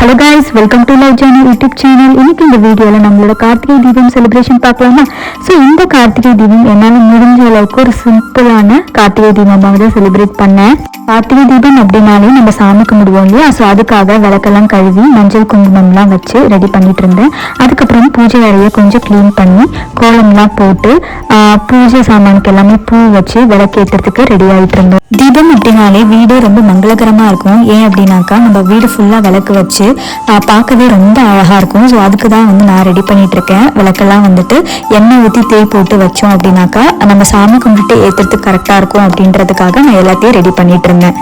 Hello guys, welcome to love journey YouTube channel. இன்னைக்கு இந்த வீடியோவில் நம்மளோட கார்த்திகை தீபம் செலிப்ரேஷன் பார்க்கலாமா? ஸோ இந்த கார்த்திகை தீபம் என்னால் முடிஞ்ச அளவுக்கு ஒரு சிம்பிளான கார்த்திகை தீபமாக தான் செலிப்ரேட் பண்ணேன். கார்த்திகை தீபம் அப்படின்னாலே நம்ம சாமி கும்பிடுவோம் இல்லையா? ஸோ அதுக்காக விளக்கெல்லாம் கழுவி மஞ்சள் குங்குமம்லாம் வச்சு ரெடி பண்ணிட்டு இருந்தேன். அதுக்கப்புறம் பூஜை அறையை கொஞ்சம் க்ளீன் பண்ணி கோலம்லாம் போட்டு பூஜை சாமானுக்கு எல்லாமே பூ வச்சு விளக்கேற்றுறதுக்கு ரெடி ஆகிட்டு இருந்தோம். தீபம் அப்படின்னாலே வீடு ரொம்ப மங்களகரமாக இருக்கும். ஏன் அப்படின்னாக்கா நம்ம வீடு ஃபுல்லாக விளக்கு வச்சு பார்க்கவே ரொம்ப அழகாக இருக்கும். ஸோ அதுக்கு தான் நான் ரெடி பண்ணிட்டு இருக்கேன். விளக்கெல்லாம் எண்ணெய் ஊற்றி தேய் போட்டு வச்சோம் அப்படின்னாக்கா நம்ம சாமி கும்பிட்டு ஏற்றுறதுக்கு கரெக்டாக இருக்கும் அப்படின்றதுக்காக நான் எல்லாத்தையும் ரெடி பண்ணிட்டு இருந்தேன்.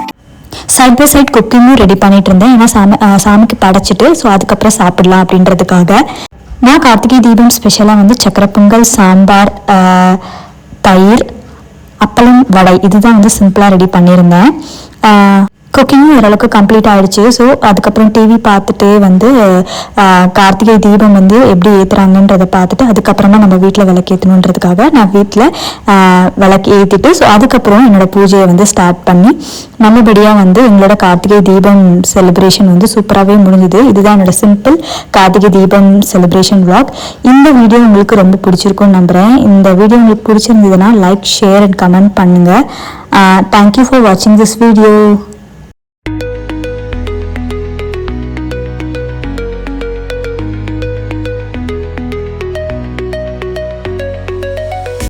சைட் பை சைட் குக்கிங்கும் ரெடி பண்ணிட்டு இருந்தேன். ஏன்னா சாமிக்கு படைச்சிட்டு ஸோ அதுக்கப்புறம் சாப்பிடலாம் அப்படின்றதுக்காக. நான் கார்த்திகை தீபம் ஸ்பெஷலாக சக்கரை பொங்கல், சாம்பார், தயிர், அப்பளம், வடை இதுதான் சிம்பிளாக ரெடி பண்ணியிருந்தேன். குக்கிங்கும் ஓரளவுக்கு கம்ப்ளீட் ஆகிடுச்சு. ஸோ அதுக்கப்புறம் டிவி பார்த்துட்டு கார்த்திகை தீபம் எப்படி ஏற்றுறாங்கன்றதை பார்த்துட்டு அதுக்கப்புறமா நம்ம வீட்டில் விளக்கு ஏற்றணுன்றதுக்காக நான் வீட்டில் விளக்கு ஏற்றிட்டு ஸோ அதுக்கப்புறம் என்னோடய பூஜையை ஸ்டார்ட் பண்ணி நல்லபடியாக எங்களோட கார்த்திகை தீபம் செலிப்ரேஷன் சூப்பராகவே முடிஞ்சுது. இதுதான் என்னோட simple Karthigai Deepam celebration vlog. இந்த வீடியோ உங்களுக்கு ரொம்ப பிடிச்சிருக்கும்னு நம்புகிறேன். இந்த வீடியோ உங்களுக்கு பிடிச்சிருந்ததுன்னா லைக், ஷேர் அண்ட் கமெண்ட் பண்ணுங்கள். தேங்க்யூ ஃபார் வாட்சிங் திஸ் வீடியோ.